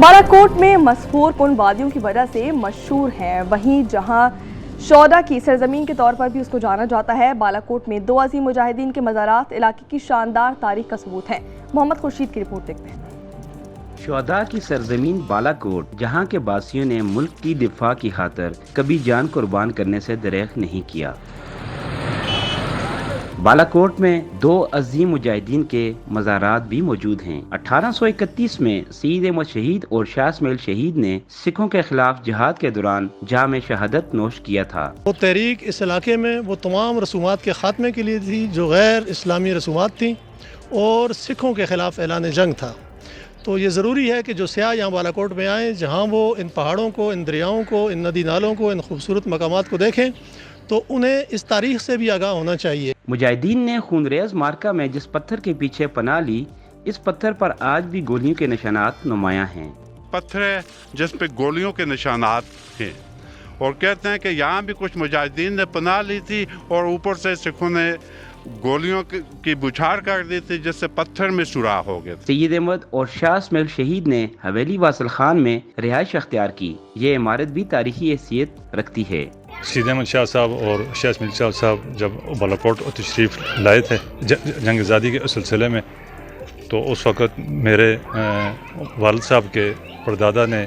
बालाकोट में मसहूर कौन वादियों की वजह से मशहूर हैं, वहीं जहां शौदा की सरजमीन के तौर पर भी उसको जाना जाता है। बालाकोट में दो अजीम मुजाहिदीन के मज़ारात इलाके की शानदार तारीख का सबूत हैं। मोहम्मद खुर्शीद की रिपोर्ट देखते हैं। शौदा की सरजमीन बालाकोट, जहां के बासियों ने मुल्क की दिफा की खातिर कभी जान कुर्बान करने से दरेख नहीं किया। बालाकोट में दो अजीम मुजाहिदीन के मज़ारात भी मौजूद हैं। 1831 में सईद अहमद शहीद और शाह इस्माइल शहीद ने सिखों के खिलाफ जिहाद के दौरान जाम शहादत नोश किया था। वो तहरीक इस इलाके में वो तमाम रसूमात के ख़ात्मे के लिए थी जो गैर इस्लामी रसूमात थी और सिखों के ख़िलाफ़ ऐलान जंग था। तो ये ज़रूरी है कि जो सियाह यहाँ बालाकोट में आएँ, जहाँ वो इन पहाड़ों को, इन दरियाओं को, इन नदी नालों को, इन खूबसूरत मकामात को देखें तो उन्हें इस तारीख़ से भी आगाह होना चाहिए। मुजाहिदीन ने खूनरेज मार्का में जिस पत्थर के पीछे पनाह ली, इस पत्थर पर आज भी गोलियों के निशानात नुमायां हैं। पत्थर है जिस पे गोलियों के निशानात हैं और कहते हैं कि यहाँ भी कुछ मुजाहिदीन ने पनाह ली थी और ऊपर से सिखों ने गोलियों की बुछार कर दी थी जिससे पत्थर में सुराख हो गया। सईद अहमद और शाह इस्माइल शहीद ने हवेली वासिल खान में रिहाइश अख्तियार की। ये इमारत भी तारीखी हैसियत रखती है। सईद अहमद शाह साहब और शाह इस्माइल शाह साहब जब बालाकोट तशरीफ़ लाए थे जंग आज़ादी के सिलसिले में, तो उस वक़्त मेरे वालिद साहब के परदादा ने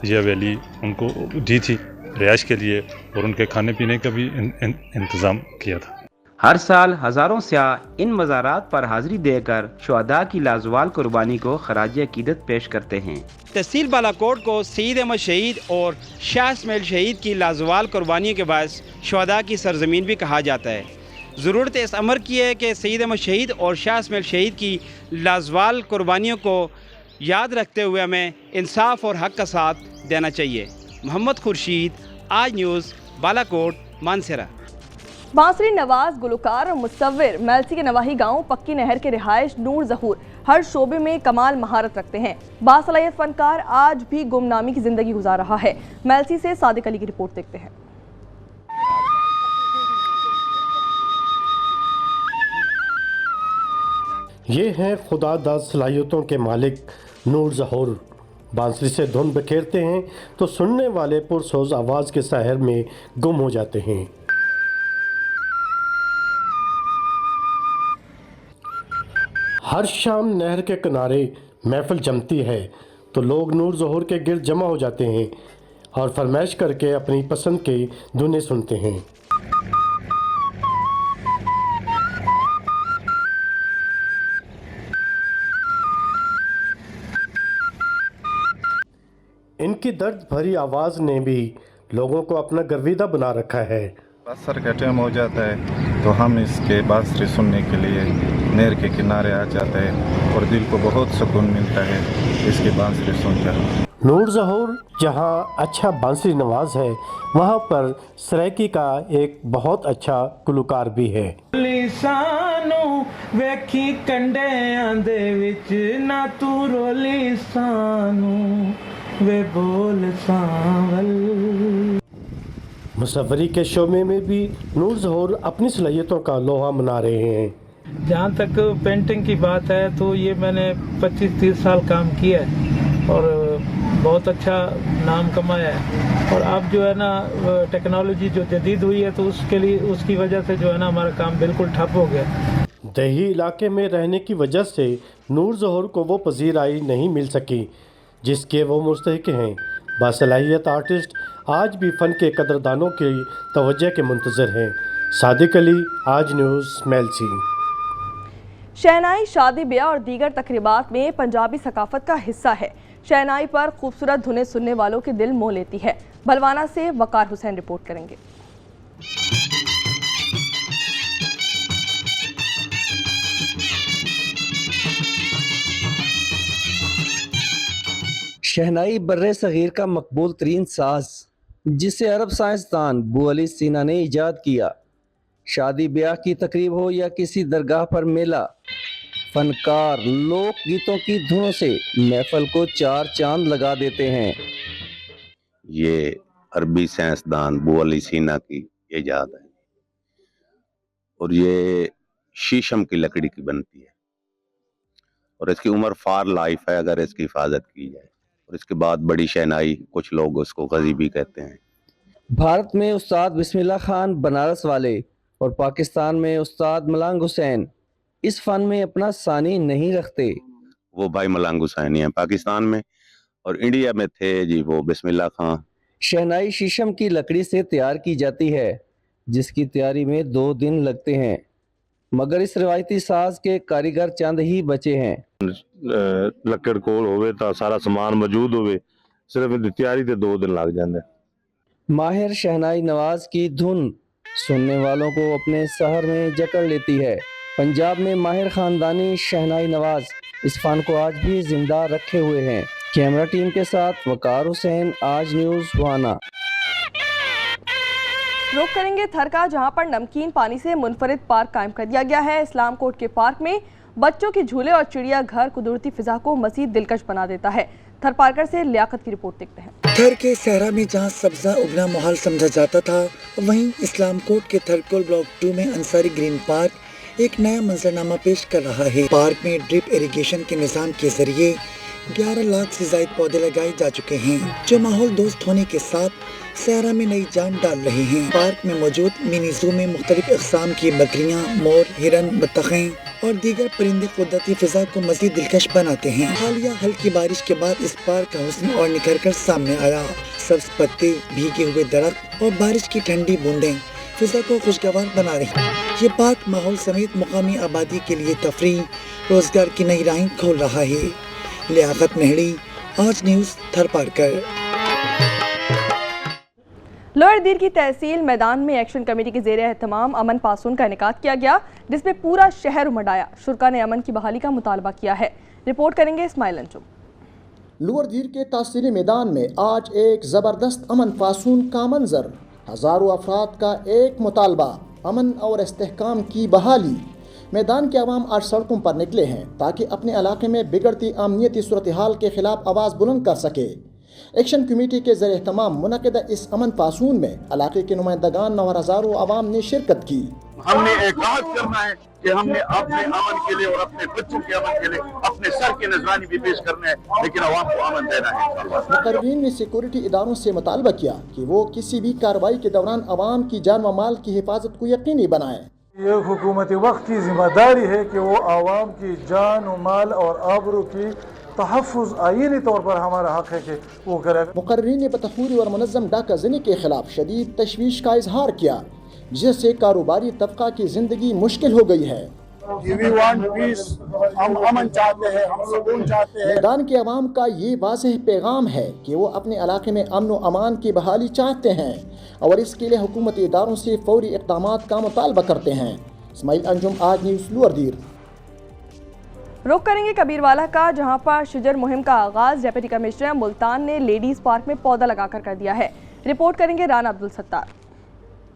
यह हवेली उनको दी थी रिहाइश के लिए और उनके खाने पीने का भी इंतज़ाम किया था। हर साल हजारों सियाह इन मज़ारात पर हाजिरी देकर शुहदा की लाजवाल कुर्बानी को खराज अकीदत पेश करते हैं। तहसील बालाकोट को सईद अहमद शहीद और शाह इस्माइल शहीद की लाजवाल कुर्बानियों के बायस शुहदा की सरजमीन भी कहा जाता है। ज़रूरत इस अमर की है कि सईद अहमद शहीद और शाह इस्माइल शहीद की लाजवाल कुर्बानियों को याद रखते हुए हमें इंसाफ और हक़ का साथ देना चाहिए। मोहम्मद खुर्शीद, आज न्यूज़, बालाकोट, मानसरा। बांसुरी नवाज गुलकार और मुसव्विर मेलसी के नवाही गांव पक्की नहर के रिहाइश नूर ज़हूर हर शोबे में कमाल महारत रखते हैं। बासलाहियत फनकार आज भी गुमनामी की जिंदगी गुजार रहा है। मेलसी से सादिक अली की रिपोर्ट देखते हैं। ये हैं खुदादाद सलाहियतों के मालिक नूर ज़हूर। बांसुरी से धुन बखेरते हैं तो सुनने वाले पुरसोज आवाज़ के सहर में गुम हो जाते हैं। हर शाम नहर के किनारे महफिल जमती है तो लोग नूर ज़हूर के गिर्द जमा हो जाते हैं और फरमाइश करके अपनी पसंद के धुनें सुनते हैं। इनकी दर्द भरी आवाज़ ने भी लोगों को अपना गर्विदा बना रखा है। असर का टाइम हो जाता है तो हम इसके बांसुरी सुनने के लिए नहर के किनारे आ जाते हैं और दिल को बहुत सुकून मिलता है इसकी बांसुरी सुनकर। नूर ज़हूर जहाँ अच्छा बांसुरी नवाज है, वहाँ पर सराइकी का एक बहुत अच्छा गुलकार भी है। वेखी कंडियां दे विच ना तू रोली सानू वे बोल सावल। मुसव्वरी के शोबे में भी नूर ज़हूर अपनी सलाहियतों का लोहा मना रहे हैं। जहाँ तक पेंटिंग की बात है तो ये मैंने 25-30 साल काम किया है और बहुत अच्छा नाम कमाया है। और अब जो है ना टेक्नोलॉजी जो जदीद हुई है तो उसके लिए उसकी वजह से जो है ना हमारा काम बिल्कुल ठप हो गया। दही इलाके में रहने की वजह से नूर ज़हूर को वो पजीराई नहीं मिल सकी जिसके वो मुस्तहिक हैं। बासलाहियत आर्टिस्ट आज भी फ़न के कदरदानों की तवज्जो के मुंतज़र हैं। सादिक अली, आज न्यूज़, मेलसी। शहनाई शादी ब्याह और दीगर तकरीबात में पंजाबी सकाफत का हिस्सा है। शहनाई पर खूबसूरत धुनें सुनने वालों के दिल मोह लेती है। बलवाना से वकार हुसैन रिपोर्ट करेंगे। शहनाई बर्रे सगीर का मकबूल तरीन साज जिसे अरब साइंसदान बू अली सीना ने ईजाद किया। शादी ब्याह की तकरीब हो या किसी दरगाह पर मेला, फनकार लोक गीतों की धुनों से महफल को चार चांद लगा देते हैं। ये अरबी साइंसदान बू अली सीना की ईजाद है और ये शीशम की लकड़ी की बनती है और इसकी उम्र फार लाइफ है अगर इसकी हिफाजत की जाए। और इसके बाद बड़ी शहनाई, कुछ लोग उसको गज़ी भी कहते हैं। भारत में उस्ताद बिस्मिल्लाह खान बनारस वाले और पाकिस्तान में उस्ताद मलांग हुसैन इस फन में अपना सानी नहीं रखते। वो भाई मलांग हुसैनी हैं पाकिस्तान में, और इंडिया में थे जी वो बिस्मिल्लाह खान। शहनाई शीशम की लकड़ी से तैयार की जाती है, जिसकी तैयारी में 2 दिन लगते हैं, मगर इस रवायती साज के कारीगर चंद ही बचे हैं। ਲੱਕੜ ਕੋਲ ਹੋਵੇ ਤਾਂ ਸਾਰਾ ਸਮਾਨ ਮੌਜੂਦ ਹੋਵੇ, ਸਿਰਫ ਇਹਦੀ ਤਿਆਰੀ ਤੇ 2 ਦਿਨ ਲੱਗ ਜਾਂਦੇ। माहिर शहनाई नवाज की धुन सुनने वालों को अपने शहर में जकड़ लेती है। पंजाब में माहिर खानदानी शहनाई नवाज इस फन को आज भी जिंदा रखे हुए हैं। कैमरा टीम के साथ वकार हुसैन, आज न्यूज़ वाना। रुख करेंगे थर का, जहां पर नमकीन पानी से मुनफरिद पार्क कायम कर दिया गया है। इस्लाम कोट के पार्क में बच्चों के झूले और चिड़िया घर कुदरती फिजा को मजीद दिलकश बना देता है। थर पार्कर से लियाकत की रिपोर्ट देखते हैं। थर के सहरा में जहां सब्जा उगना माहौल समझा जाता था, वहीं इस्लाम कोट के थरकोल ब्लॉक 2 में अंसारी ग्रीन पार्क एक नया मंजरनामा पेश कर रहा है। पार्क में ड्रिप इरिगेशन के निज़ाम के जरिए 11 लाख से ज्यादा पौधे लगाए जा चुके हैं, जो माहौल दोस्त होने के साथ सहरा में नई जान डाल रहे हैं। पार्क में मौजूद मिनी जू में मुख्तलिफ अक़साम की बकरियाँ, मोर, हिरन, बत्तखें और दीगर परिंदे कुदरती फिजा को मज़ीद दिलकश बनाते हैं। हालिया हल्की बारिश के बाद इस पार्क का हुस्न और निखर कर सामने आया। सब्ज पत्ते, भीगे हुए दरख्त और बारिश की ठंडी बूंदें फिजा को खुशगवार बना रही। ये पार्क माहौल समेत मुकामी आबादी के लिए तफरीह, रोजगार की नई राहें खोल रहा है। लियाकत मेहड़ी, आज न्यूज़, थर पार्कर। लोअर दीर की तहसील मैदान में एक्शन कमेटी के ज़ेरे एहतमाम अमन पासून का इनेकाद किया गया, जिसमें पूरा शहर उमड़ आया। शुरका ने अमन की बहाली का मुतालबा किया है। रिपोर्ट करेंगे इस्माइल अंजुम। लोअर दीर के तहसीली मैदान में आज एक ज़बरदस्त अमन पासून का मंजर। हज़ारों अफराद का एक मुतालबा, अमन और इस्तेहकाम की बहाली। मैदान के अवाम आज सड़कों पर निकले हैं ताकि अपने इलाके में बिगड़ती अमनीती सूरत हाल के खिलाफ आवाज़ बुलंद कर सके। एक्शन कमेटी के ज़रिए एहतमाम मुनक़िदा इस अमन पासून में इलाके के नुमाइंदगान और हज़ारों आवाम ने शिरकत की। हमने एहसास करना है कि हमने अपने अमन के लिए और अपने बच्चों के अमन के लिए अपने सर के नजरानी भी पेश करने हैं, लेकिन आवाम को अमन देना है। मुकर्रीन ने सिक्योरिटी इदारों से मुतालबा किया कि वो किसी भी कार्रवाई के दौरान आवाम की जान व माल की हिफाजत को यकीनी बनाएं। ये हुकूमती वक्त की जिम्मेदारी है कि वो आवाम की जान व माल और आबरू की तहफ़्फ़ुज़ आईनी तौर पर हमारा हक़ है कि वो करे। मुकर्रीन ने बतखूरी और मुनज़्ज़म डाका ज़नी के खिलाफ शदीद तशवीश का इजहार किया, जिससे कारोबारी तबका की ज़िंदगी मुश्किल हो गई है। हम अमन चाहते हैं, हम सुकून चाहते हैं। मैदान के अवाम का ये वाज़ेह पैगाम है कि वो अपने इलाके में अमन व अमान की बहाली चाहते हैं और इसके लिए हुकूमती इदारों से फौरी इक़दामात का मुतालबा करते हैं। इस्माइल अंजुम, आज न्यूज़, लोअर दीर। रुख करेंगे कबीरवाला का, जहां पर शजर मुहिम का आगाज डिप्टी कमिश्नर मुल्तान ने लेडीज़ पार्क में पौधा लगाकर कर दिया है। रिपोर्ट करेंगे राना अब्दुल सत्तार।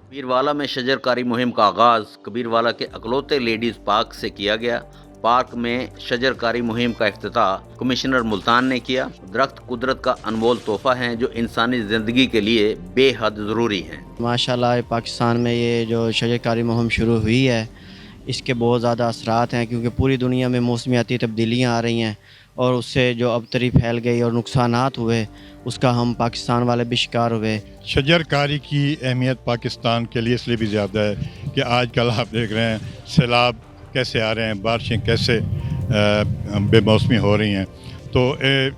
कबीरवाला में शजरकारी मुहिम का आगाज़ कबीरवाला के अकलौते लेडीज़ पार्क से किया गया। पार्क में शजरकारी मुहिम का इफ्तिताह कमिश्नर मुल्तान ने किया। दरख्त कुदरत का अनमोल तोहफ़ा हैं जो इंसानी ज़िंदगी के लिए बेहद ज़रूरी हैं। माशाल्लाह पाकिस्तान में ये जो शजरकारी मुहिम शुरू हुई है, इसके बहुत ज़्यादा असरात हैं, क्योंकि पूरी दुनिया में मौसमियाती तब्दीलियाँ आ रही हैं और उससे जो अबतरी फैल गई और नुकसानात हुए, उसका हम पाकिस्तान वाले भी शिकार हुए। शजरकारी की अहमियत पाकिस्तान के लिए इसलिए भी ज़्यादा है कि आजकल आप देख रहे हैं सैलाब कैसे आ रहे हैं, बारिशें कैसे बेमौसमी हो रही हैं। तो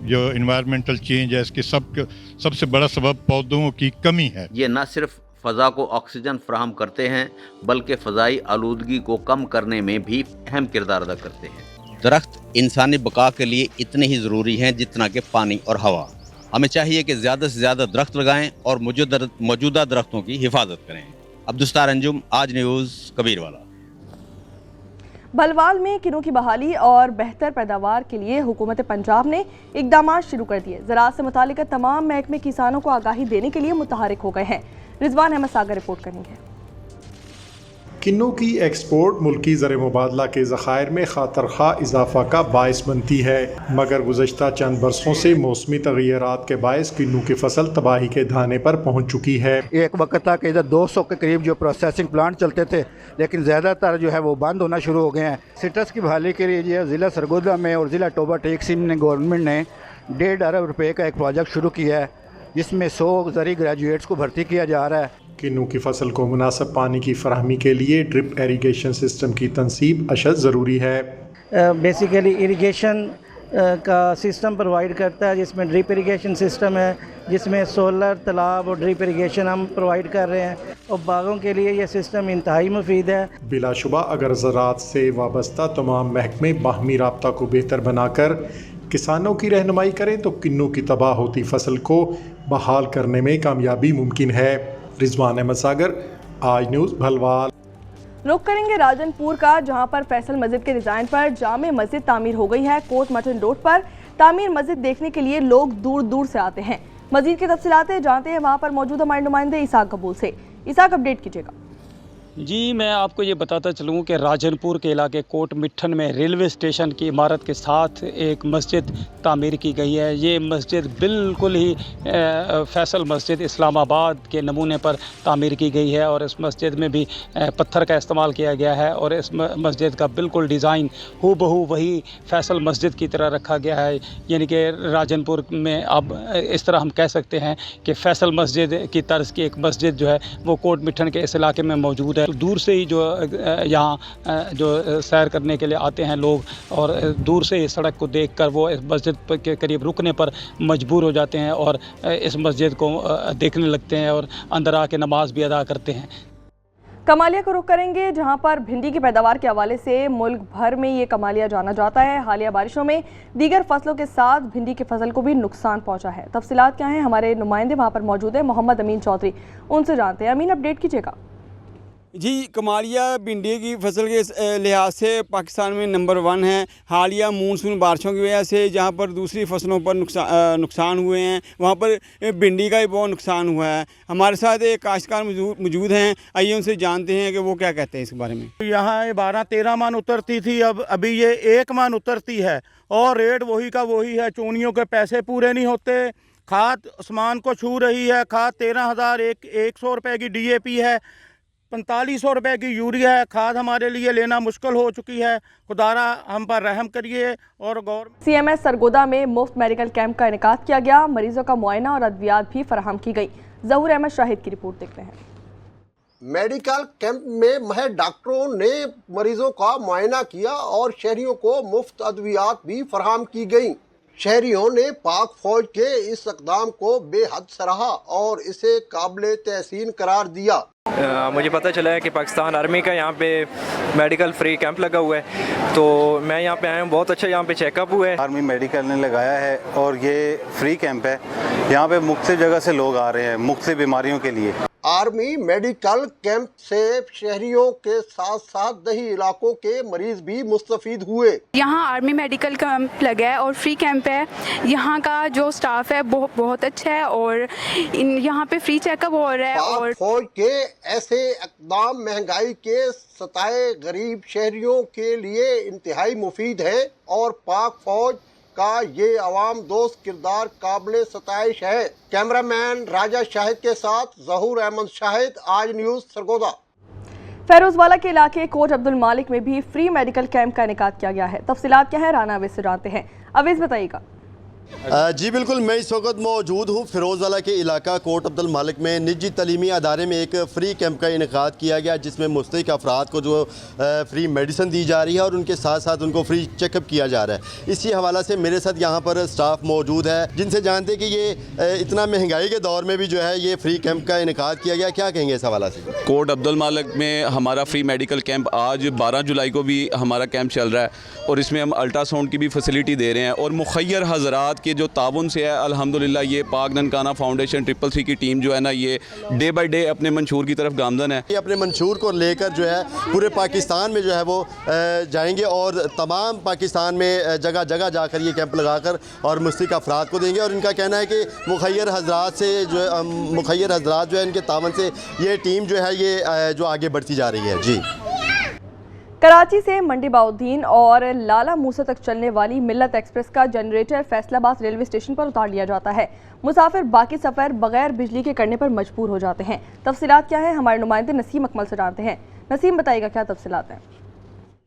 जो इन्वायरमेंटल चेंज है, इसकी सबसे बड़ा सबब पौधों की कमी है। ये न सिर्फ फ़ज़ा को ऑक्सीजन फराहम करते हैं, बल्कि फ़ज़ाई आलूदगी को कम करने में भी अहम किरदार अदा करते हैं। दरख्त इंसानी बका के लिए इतने ही ज़रूरी हैं जितना कि पानी और हवा। हमें चाहिए कि ज़्यादा से ज़्यादा दरख्त लगाएं और मौजूदा दरख्तों की हिफाजत करें। अब्दुस्तार अंजुम, आज न्यूज़, कबीरवाला। भलवाल में किन्नू की बहाली और बेहतर पैदावार के लिए हुकूमत पंजाब ने इक़दामात शुरू कर दिए। ज़राअत से मुतालिका तमाम महकमे किसानों को आगाही देने के लिए मुतहरिक हो गए हैं। रिजवान अहमद सागर रिपोर्ट करेंगे। किन्नू की एक्सपोर्ट मुल्की ज़र मुबादला के ज़खायर में खातरखा इजाफा का बायस बनती है, मगर गुज़श्ता चंद बरसों से मौसमी तग़य्युरात के बायस किन्नू की फसल तबाही के धाने पर पहुँच चुकी है। एक वक्त था कि इधर 200 के करीब जो प्रोसेसिंग प्लांट चलते थे, लेकिन ज़्यादातर जो है वो बंद होना शुरू हो गए हैं। सिट्रस की बहाली के लिए जो ज़िला सरगोदा में और ज़िला टोबा टेक सिंह ने गवर्नमेंट ने 1.5 अरब रुपए का एक प्रोजेक्ट शुरू किया है जिसमें 100 ज़रूरी ग्रेजुएट्स को भर्ती किया जा रहा है। किन्नू की फसल को मुनासिब पानी की फराहमी के लिए ड्रिप इरीगेशन सिस्टम की तनसीब अशद ज़रूरी है। बेसिकली इरिगेशन का सिस्टम प्रोवाइड करता है जिसमें ड्रिप इरिगेशन सिस्टम है, जिसमें सोलर, तालाब और ड्रिप इरिगेशन हम प्रोवाइड कर रहे हैं और बागों के लिए ये सिस्टम इंतहाई मुफीद है। बिलाशुबा अगर ज़राअत से वाबस्ता तमाम महकमे बाहमी राब्ता को बेहतर बनाकर किसानों की रहनुमाई करें तो किन्नू की तबाह होती फसल को बहाल करने में कामयाबी मुमकिन है। रिजवान अहमद सागर, आज न्यूज़, भलवाल। रुख करेंगे राजनपुर का, जहां पर फैसल मस्जिद के डिज़ाइन पर जामे मस्जिद तामीर हो गई है। कोट मटन रोड पर तामीर मस्जिद देखने के लिए लोग दूर दूर से आते हैं। मस्जिद की तफसीलातें जानते हैं वहां पर मौजूद हमारे नुमाइंदे इसाक कबूल से। इसाक, अपडेट कीजिएगा। जी, मैं आपको ये बताता चलूँ कि राजनपुर के इलाके कोट मिठन में रेलवे स्टेशन की इमारत के साथ एक मस्जिद तामीर की गई है। ये मस्जिद बिल्कुल ही फैसल मस्जिद इस्लामाबाद के नमूने पर तामीर की गई है और इस मस्जिद में भी पत्थर का इस्तेमाल किया गया है और इस मस्जिद का बिल्कुल डिज़ाइन हूबहू वही फैसल मस्जिद की तरह रखा गया है। यानी कि राजनपुर में अब इस तरह हम कह सकते हैं कि फैसल मस्जिद की तर्ज की एक मस्जिद जो है वो कोट मिठन के इस इलाके में मौजूद है। तो दूर से ही जो यहाँ जो सैर करने के लिए आते हैं लोग और दूर से इस सड़क को देखकर वो इस मस्जिद के करीब रुकने पर मजबूर हो जाते हैं और इस मस्जिद को देखने लगते हैं और अंदर आके नमाज भी अदा करते हैं। कमालिया को रुख करेंगे, जहां पर भिंडी की पैदावार के हवाले से मुल्क भर में ये कमालिया जाना जाता है। हालिया बारिशों में दीगर फसलों के साथ भिंडी की फसल को भी नुकसान पहुंचा है। तफसीलात क्या हैं, हमारे नुमाइंदे वहां पर मौजूद है मोहम्मद अमीन चौधरी, उनसे जानते हैं। अमीन, अपडेट कीजिएगा। जी, कमालिया भिंडी की फसल के लिहाज से पाकिस्तान में नंबर 1 है। हालिया मानसून बारिशों की वजह से जहाँ पर दूसरी फसलों पर नुकसान हुए हैं वहाँ पर भिंडी का भी बहुत नुकसान हुआ है। हमारे साथ एक काश्तकार मौजूद हैं, आइए उनसे जानते हैं कि वो क्या कहते हैं इस बारे में। यहाँ 12-13 मन उतरती थी, अब अभी ये 1 मन उतरती है और रेट वही का वही है। चूनियों के पैसे पूरे नहीं होते, खाद आसमान को छू रही है। खाद 13,100 रुपये की DAP है, 4500 रुपये की यूरिया है। खाद हमारे लिए लेना मुश्किल हो चुकी है। खुदारा हम पर रहम करिए। और गवर्नमेंट CMS सरगोदा में मुफ्त मेडिकल कैंप का इनेकाद किया गया। मरीजों का मुआयना और अद्वियात भी फराहम की गई। ज़हूर अहमद शाहिद की रिपोर्ट देखते हैं। मेडिकल कैंप में महर डॉक्टरों ने मरीजों का मुआयना किया और शहरियों को मुफ्त अद्वियात भी फराहम की गई। शहरियों ने पाक फौज के इस इक़दाम को बेहद सराहा और इसे काबिल तहसीन करार दिया। मुझे पता चला है कि पाकिस्तान आर्मी का यहाँ पे मेडिकल फ्री कैंप लगा हुआ है, तो मैं यहाँ पे आया हूँ। बहुत अच्छा यहाँ पे चेकअप हुआ है। आर्मी मेडिकल ने लगाया है और ये फ्री कैंप है। यहाँ पे मुख्तलिफ जगह से लोग आ रहे हैं मुख्तलिफ बीमारियों के लिए। आर्मी मेडिकल कैंप से शहरियों के साथ साथ दही इलाकों के मरीज भी मुस्तफीद हुए। यहाँ आर्मी मेडिकल कैंप लगा है और फ्री कैंप है। यहाँ का जो स्टाफ है बहुत अच्छा है और यहाँ पे फ्री चेकअप हो रहा है। और फौज के ऐसे इक़दाम महंगाई के सताए गरीब शहरियों के लिए इंतहाई मुफीद है और पाक फौज का ये अवाम दोस्त किरदार काबिल सताइश है। कैमरामैन राजा शाहिद के साथ ज़हूर अहमद शाहिद, आज न्यूज़, सरगोदा। फैरोजवाला के इलाके कोट अब्दुल मालिक में भी फ्री मेडिकल कैंप का इनेकाद किया गया है। तफसीलात क्या है, राना अवेज से जानते हैं। अवेज, बताइएगा। जी बिल्कुल, मैं इस वक्त मौजूद हूँ फिरोजवाला के इलाका कोट अब्दुल मालिक में। निजी तलीमी अदारे में एक फ़्री कैंप का इनेकाद किया गया जिसमें मुस्तहिक अफराद को जो फ्री मेडिसिन दी जा रही है और उनके साथ साथ उनको फ्री चेकअप किया जा रहा है। इसी हवाला से मेरे साथ यहाँ पर स्टाफ मौजूद है जिनसे जानते कि ये इतना महंगाई के दौर में भी जो है ये फ्री कैंप का इनेकाद किया गया। क्या कहेंगे इस हवाला से? कोट अब्दुल मालिक में हमारा फ्री मेडिकल कैंप आज 12 जुलाई को भी हमारा कैंप चल रहा है और इसमें हम अल्ट्रासाउंड की भी फैसिलिटी दे रहे हैं और मुखय्यर हज़रात के जो ताउन से है अल्हम्दुलिल्लाह ये पाक ननकाना फाउंडेशन 333 की टीम जो है ना ये डे बाय डे अपने मंशूर की तरफ गामजन है। ये अपने मंशूर को लेकर जो है पूरे पाकिस्तान में जो है वो जाएंगे और तमाम पाकिस्तान में जगह जगह जाकर ये कैंप लगाकर और मुस्तहिक अफराद को देंगे। और इनका कहना है कि मुखय्यर हज़रात से जो मुखय्यर हज़रात जो है इनके तावन से ये टीम जो है ये जो आगे बढ़ती जा रही है। जी, कराची से मंडी बाउद्दीन और लाला मूसा तक चलने वाली मिल्लत एक्सप्रेस का जनरेटर फैसलाबाद रेलवे स्टेशन पर उतार लिया जाता है। मुसाफिर बाकी सफ़र बगैर बिजली के करने पर मजबूर हो जाते हैं। तफसीलात क्या है, हमारे नुमाइंदे नसीम अकमल से जानते हैं। नसीम, बताइएगा क्या तफसीलात हैं?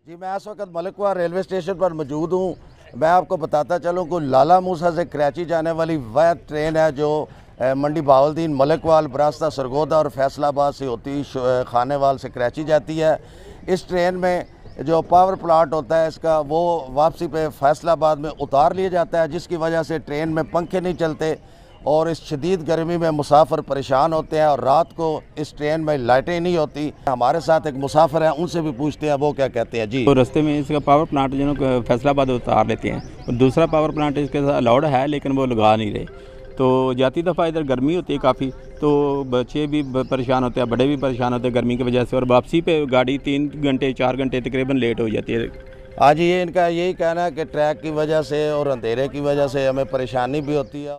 जी, मैं इस वक्त मलिकवा रेलवे स्टेशन पर मौजूद हूँ मैं आपको बताता चलूँ कि लाला मूसा से कराची जाने वाली वह ट्रेन है जो मंडी बहाउद्दीन मलिकवाल बरास्ता सरगोदा और फैसलाबाद से होती खानेवाल से कराची जाती है। इस ट्रेन में जो पावर प्लांट होता है इसका वो वापसी पे फैसलाबाद में उतार लिया जाता है, जिसकी वजह से ट्रेन में पंखे नहीं चलते और इस शदीद गर्मी में मुसाफिर परेशान होते हैं और रात को इस ट्रेन में लाइटें नहीं होती। हमारे साथ एक मुसाफिर है, उनसे भी पूछते हैं वो क्या कहते हैं। जी, तो रास्ते में इसका पावर प्लांट जो फैसलाबाद उतार लेते हैं और दूसरा पावर प्लांट इसके साथ अलाउड है लेकिन वो लगा नहीं रहे। तो जाती दफ़ा इधर गर्मी होती है काफ़ी, तो बच्चे भी परेशान होते हैं, बड़े भी परेशान होते हैं गर्मी की वजह से, और वापसी पे गाड़ी 3 घंटे 4 घंटे तकरीबन लेट हो जाती है। आज ये इनका यही कहना है कि ट्रैक की वजह से और अंधेरे की वजह से हमें परेशानी भी होती है।